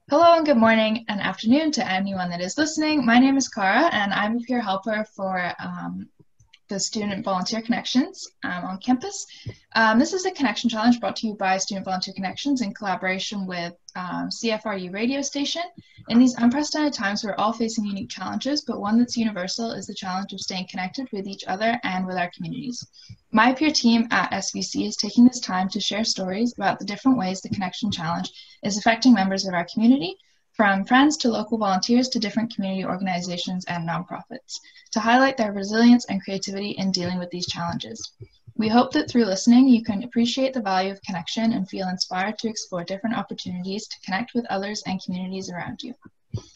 Hello and good morning and afternoon to anyone that is listening. My name is Cara and I'm a peer helper for the Student Volunteer Connections on campus. This is a connection challenge brought to you by Student Volunteer Connections in collaboration with CFRU radio station. In these unprecedented times, we're all facing unique challenges, but one that's universal is the challenge of staying connected with each other and with our communities. My peer team at SVC is taking this time to share stories about the different ways the Connection Challenge is affecting members of our community, from friends to local volunteers to different community organizations and nonprofits, to highlight their resilience and creativity in dealing with these challenges. We hope that through listening, you can appreciate the value of connection and feel inspired to explore different opportunities to connect with others and communities around you.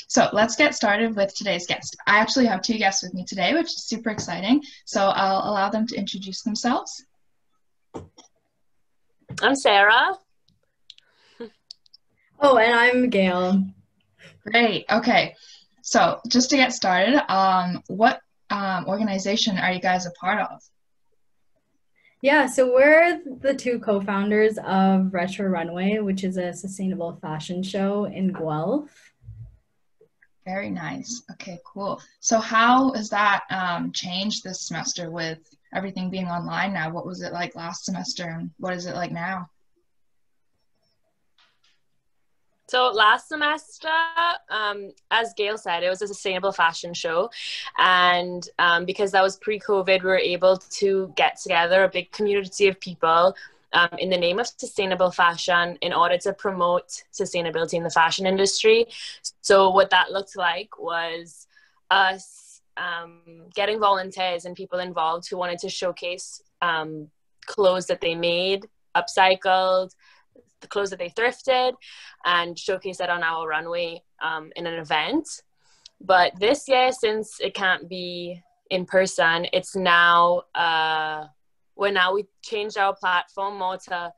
So let's get started with today's guest. I actually have two guests with me today, which is super exciting. So I'll allow them to introduce themselves. I'm Sara. Oh, and I'm Gale. Great. Okay. So just to get started, what organization are you guys a part of? Yeah, so we're the two co-founders of Retro Runway, which is a sustainable fashion show in Guelph. Very nice. Okay, cool. So how has that changed this semester with everything being online now? What was it like last semester and what is it like now? So last semester, as Gale said, it was a sustainable fashion show. And because that was pre-COVID, we were able to get together a big community of people in the name of sustainable fashion in order to promote sustainability in the fashion industry. So what that looked like was us getting volunteers and people involved who wanted to showcase clothes that they made, upcycled, the clothes that they thrifted, and showcase that on our runway in an event. But this year, since it can't be in person, it's now we changed our platform more to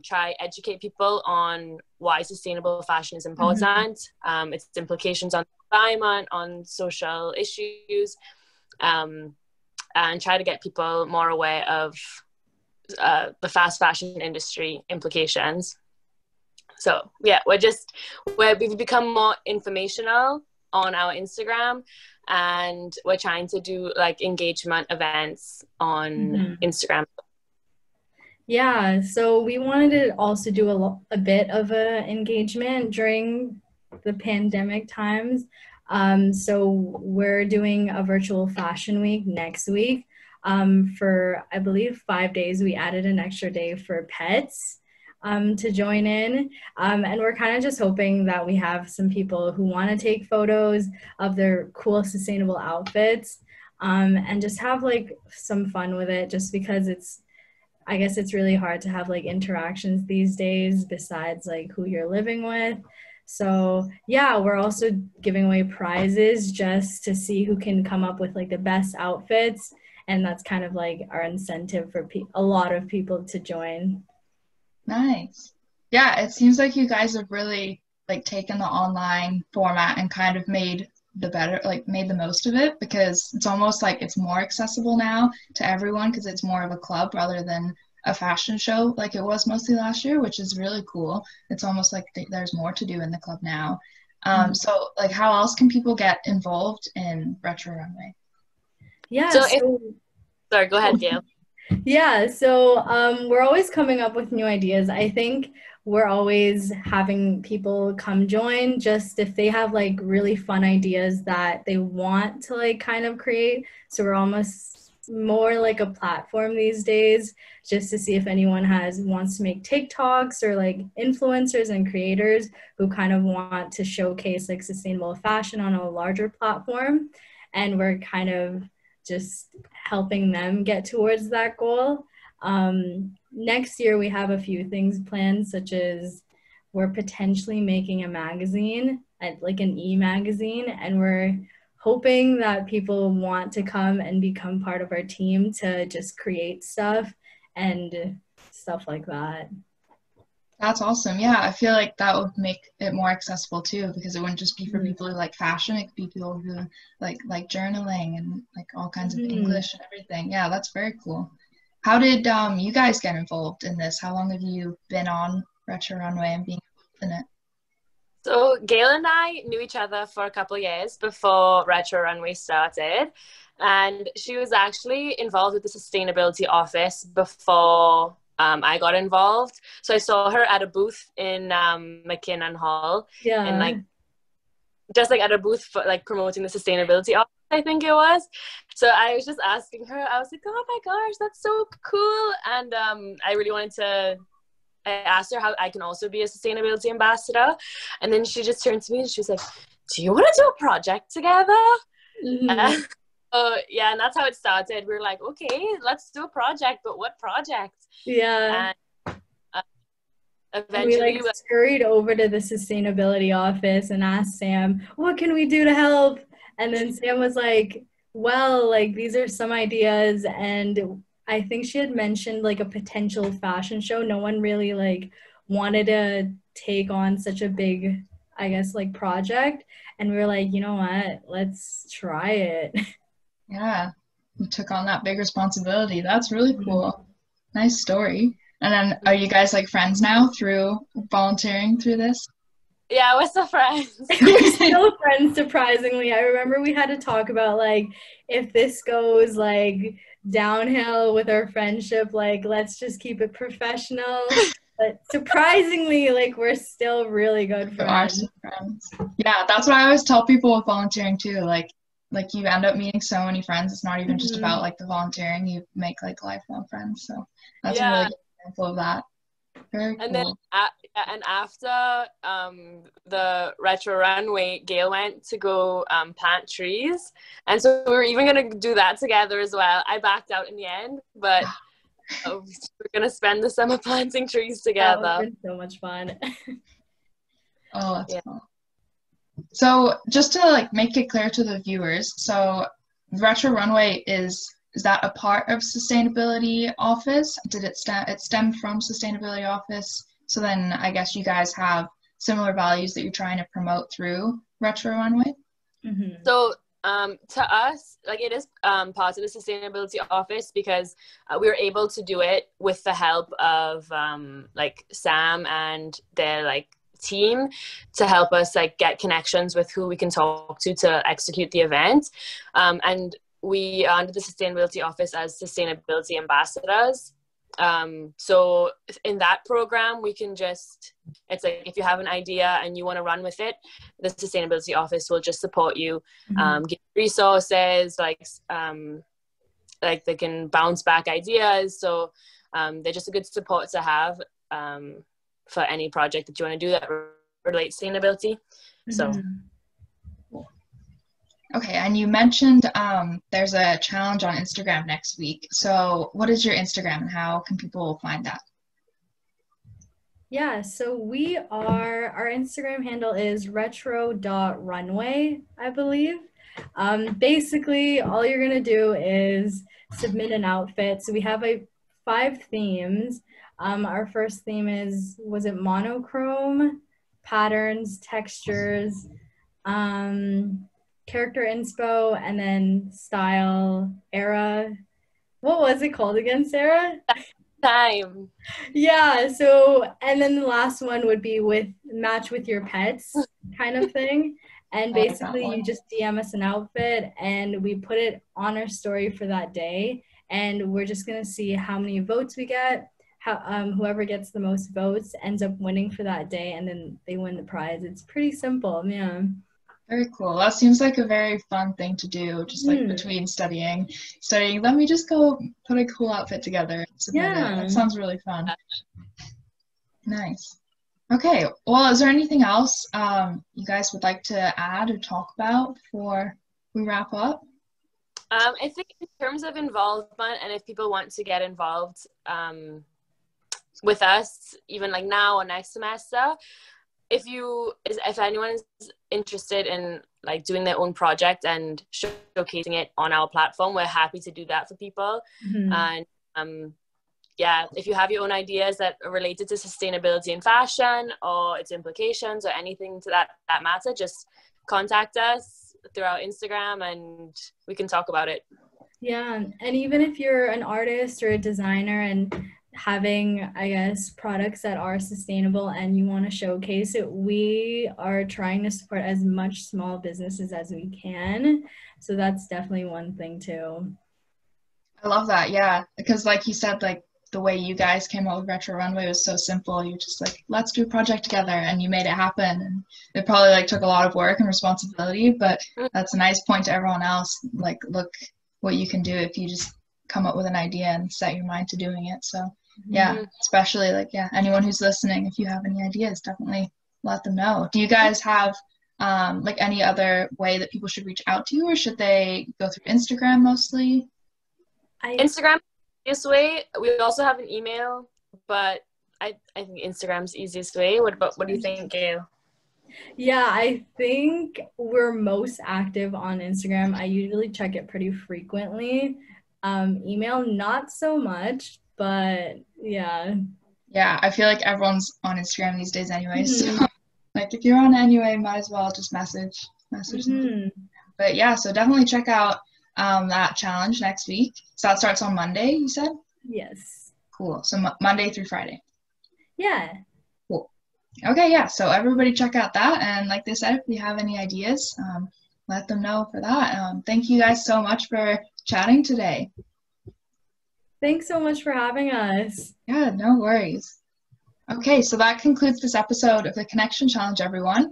try educate people on why sustainable fashion is important, its implications on the environment, on social issues, and try to get people more aware of the fast fashion industry implications. So yeah, we've become more informational on our Instagram, and we're trying to do like engagement events on Instagram. Yeah, so we wanted to also do a bit of a engagement during the pandemic times. So we're doing a virtual fashion week next week. For, I believe, 5 days, we added an extra day for pets to join in. And we're kind of just hoping that we have some people who want to take photos of their cool sustainable outfits and just have like some fun with it, just because I guess it's really hard to have like interactions these days besides like who you're living with. So yeah, we're also giving away prizes just to see who can come up with like the best outfits. And that's kind of like our incentive for a lot of people to join. Nice. Yeah, it seems like you guys have really like taken the online format and kind of made the most of it, because it's almost like it's more accessible now to everyone because it's more of a club rather than a fashion show like it was mostly last year, which is really cool. It's almost like there's more to do in the club now. So like how else can people get involved in Retro Runway? Yeah. Sorry, go ahead, Gale. Yeah, so we're always coming up with new ideas. I think we're always having people come join just if they have like really fun ideas that they want to like kind of create. So we're almost more like a platform these days just to see if anyone wants to make TikToks or like influencers and creators who kind of want to showcase like sustainable fashion on a larger platform. And we're kind of just helping them get towards that goal. Next year, we have a few things planned, such as we're potentially making a magazine, like an e-magazine, and we're hoping that people want to come and become part of our team to just create stuff and stuff like that. That's awesome. Yeah, I feel like that would make it more accessible too, because it wouldn't just be for people who like fashion. It could be people who like journaling and like all kinds of English and everything. Yeah, that's very cool. How did you guys get involved in this? How long have you been on Retro Runway and being involved in it? So Gail and I knew each other for a couple of years before Retro Runway started. And she was actually involved with the sustainability office before I got involved. So I saw her at a booth in McKinnon Hall. Yeah. And like, just like at a booth for like promoting the sustainability office, I think it was. So I was just asking her, I was like, oh my gosh, that's so cool. And I really wanted to, I asked her how I can also be a sustainability ambassador. And then she just turned to me and she was like, do you want to do a project together? Mm-hmm. Yeah, and that's how it started. We were like, okay, let's do a project, but what project? Yeah. And eventually we like scurried over to the sustainability office and asked Sam, what can we do to help? And then Sam was like, well, like these are some ideas. And I think she had mentioned like a potential fashion show. No one really like wanted to take on such a big, I guess, like project. And we were like, you know what, let's try it. Yeah, you took on that big responsibility. That's really cool. Mm-hmm. Nice story. And then are you guys like friends now through volunteering through this? Yeah, we're still friends. We're still friends, surprisingly. I remember we had to talk about like, if this goes like downhill with our friendship, like let's just keep it professional. But surprisingly, like we're still really good friends. You are still friends. Yeah, that's what I always tell people with volunteering too. Like you end up meeting so many friends. It's not even just about like the volunteering. You make like lifelong friends. So that's a really good example of that. Very cool. And then and after the Retro Runway, Gale went to go plant trees, and so we were even gonna do that together as well. I backed out in the end, but we're gonna spend the summer planting trees together. That would have been so much fun. Oh, that's fun. So just to like make it clear to the viewers, so Retro Runway is that a part of sustainability office? Did it stem from sustainability office? So then I guess you guys have similar values that you're trying to promote through Retro Runway? Mm-hmm. So to us, like it is part of the sustainability office because we were able to do it with the help of like Sam and their like team to help us like get connections with who we can talk to execute the event. And we are under the sustainability office as sustainability ambassadors. So in that program, we can just, it's like if you have an idea and you want to run with it, the sustainability office will just support you, give resources, like they can bounce back ideas. So they're just a good support to have for any project that you want to do that relates to sustainability. So. Okay, and you mentioned there's a challenge on Instagram next week. So what is your Instagram and how can people find that? Yeah, so our Instagram handle is retro.runway, I believe. Basically, all you're going to do is submit an outfit. So we have 5 themes. Our first theme was it monochrome, patterns, textures, character inspo, and then style, era. What was it called again, Sarah? Time. Yeah, so, and then the last one would be match with your pets kind of thing. And basically you just DM us an outfit and we put it on our story for that day. And we're just going to see how many votes we get. Whoever gets the most votes ends up winning for that day, and then they win the prize. It's pretty simple, yeah. Very cool. That seems like a very fun thing to do, just like between studying, let me just go put a cool outfit together and submit it. That sounds really fun. Nice. Okay, well, is there anything else you guys would like to add or talk about before we wrap up? I think in terms of involvement, and if people want to get involved with us, even like now or next semester, if anyone is interested in like doing their own project and showcasing it on our platform, we're happy to do that for people. And if you have your own ideas that are related to sustainability in fashion or its implications or anything to that matter, just contact us through our Instagram and we can talk about it. Yeah, and even if you're an artist or a designer and having, I guess, products that are sustainable and you want to showcase it, we are trying to support as much small businesses as we can. So that's definitely one thing too. I love that, yeah. Because like you said, like the way you guys came up with Retro Runway was so simple. You're just like, let's do a project together, and you made it happen. And it probably like took a lot of work and responsibility, but that's a nice point to everyone else. Like, look what you can do if you just come up with an idea and set your mind to doing it. So yeah, especially like, yeah, anyone who's listening, if you have any ideas, definitely let them know. Do you guys have like any other way that people should reach out to you, or should they go through Instagram mostly? Instagram is the easiest way. We also have an email, but I think Instagram's the easiest way. What do you think, Gale? Yeah, I think we're most active on Instagram. I usually check it pretty frequently. Email, not so much, but yeah. Yeah, I feel like everyone's on Instagram these days anyway. So like if you're on anyway, might as well just message them. But yeah, so definitely check out that challenge next week. So that starts on Monday, you said? Yes. Cool. So Monday through Friday. Yeah. Cool. Okay, yeah. So everybody check out that. And like they said, if you have any ideas, let them know for that. Thank you guys so much for chatting today. Thanks so much for having us. Yeah, no worries. Okay, so that concludes this episode of the Connection Challenge, everyone.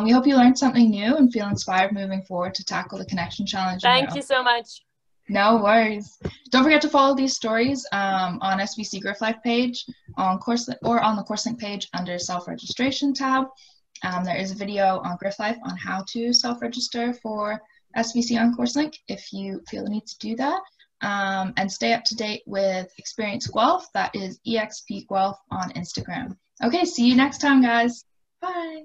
We hope you learned something new and feel inspired moving forward to tackle the Connection Challenge. Thank you so much. No worries. Don't forget to follow these stories on SBC Griff Life page on the course link page under self-registration tab. There is a video on Griff Life on how to self-register for SBC on course link if you feel the need to do that. And stay up to date with Experience Guelph. That is EXP Guelph on Instagram. Okay, see you next time, guys. Bye.